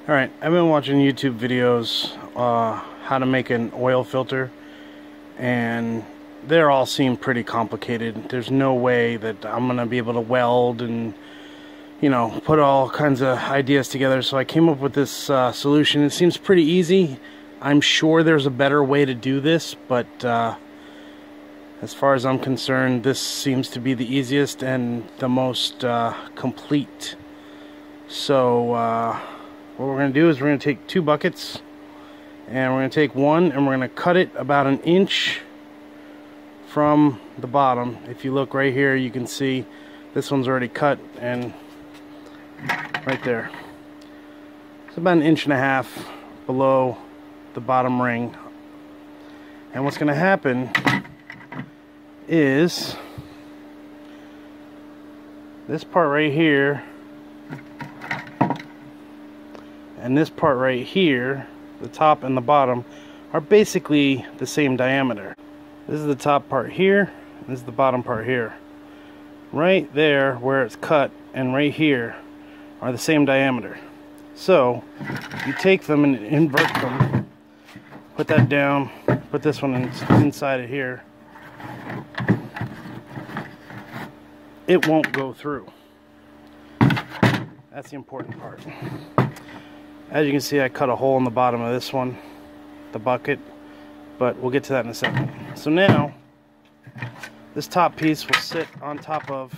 Alright, I've been watching YouTube videos how to make an oil filter, and they all seem pretty complicated. There's no way that I'm gonna be able to weld and put all kinds of ideas together. So I came up with this solution. It seems pretty easy. I'm sure there's a better way to do this, but as far as I'm concerned, this seems to be the easiest and the most complete. So what we're going to do is we're going to take 2 buckets, and we're going to take one and we're going to cut it about 1 inch from the bottom. If you look right here, you can see this one's already cut, and right there, it's about 1.5 inches below the bottom ring. And what's going to happen is this part right here and this part right here, the top and the bottom, are basically the same diameter. This is the top part here, and this is the bottom part here. Right there where it's cut and right here are the same diameter. So you take them and invert them, put that down, put this one inside of here. It won't go through. That's the important part. As you can see, I cut a hole in the bottom of this one, the bucket, but we'll get to that in a second. So now, this top piece will sit on top of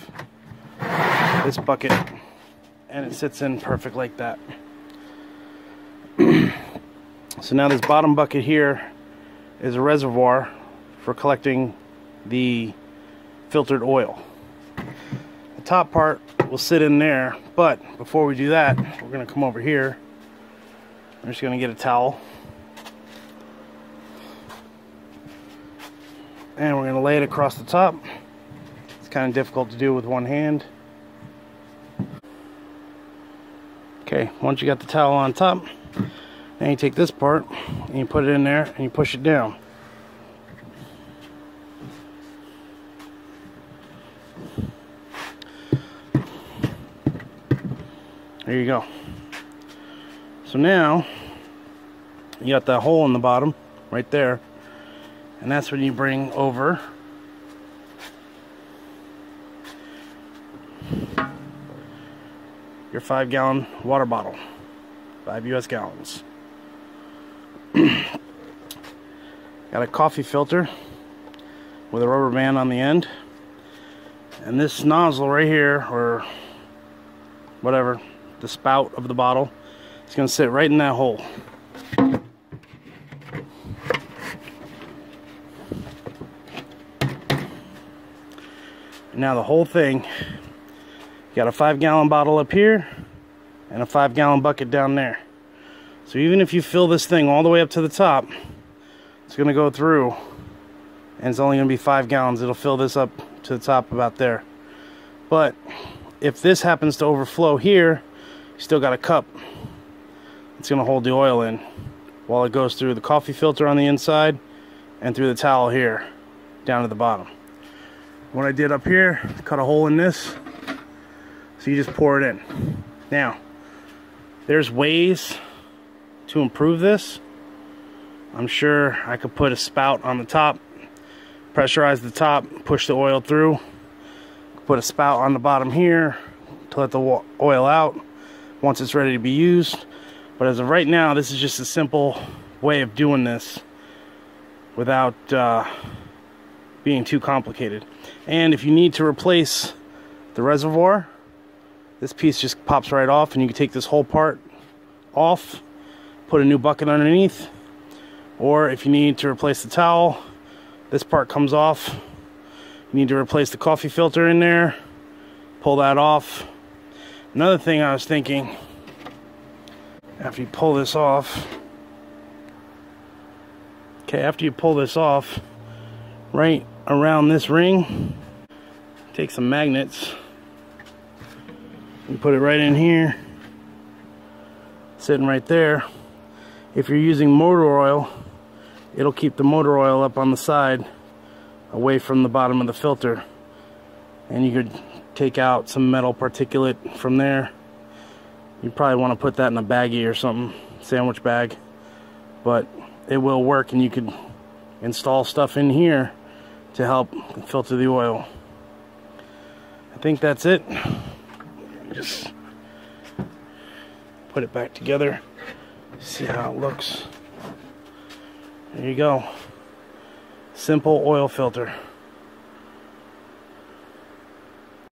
this bucket, and it sits in perfect like that. So now this bottom bucket here is a reservoir for collecting the filtered oil. The top part will sit in there, but before we do that, we're going to come over here. I'm just going to get a towel, and we're going to lay it across the top. It's kind of difficult to do with one hand. Okay, once you got the towel on top, then you take this part and you put it in there and you push it down. There you go. So now you got that hole in the bottom right there, and that's when you bring over your 5-gallon water bottle, 5 US gallons. Got a coffee filter with a rubber band on the end, and this nozzle right here, or whatever, the spout of the bottle, it's going to sit right in that hole. Now the whole thing, you got a 5-gallon bottle up here and a 5-gallon bucket down there. So even if you fill this thing all the way up to the top, it's going to go through, and it's only going to be 5 gallons. It'll fill this up to the top about there. But if this happens to overflow here, you still got a cup. It's going to hold the oil in while it goes through the coffee filter on the inside and through the towel here down to the bottom. What I did up here, cut a hole in this, so you just pour it in. Now, there's ways to improve this. I'm sure I could put a spout on the top, pressurize the top, push the oil through, put a spout on the bottom here to let the oil out once it's ready to be used. But as of right now, this is just a simple way of doing this without being too complicated. And if you need to replace the reservoir, this piece just pops right off, and you can take this whole part off, put a new bucket underneath. Or if you need to replace the towel, this part comes off. You need to replace the coffee filter in there, pull that off. Another thing I was thinking, after you pull this off, after you pull this off, right around this ring, take some magnets and put it right in here, sitting right there. If you're using motor oil, it'll keep the motor oil up on the side away from the bottom of the filter, and you could take out some metal particulate from there. You probably want to put that in a baggie or something, sandwich bag, but it will work, and you could install stuff in here to help filter the oil. I think that's it. Just put it back together, see how it looks. There you go. Simple oil filter.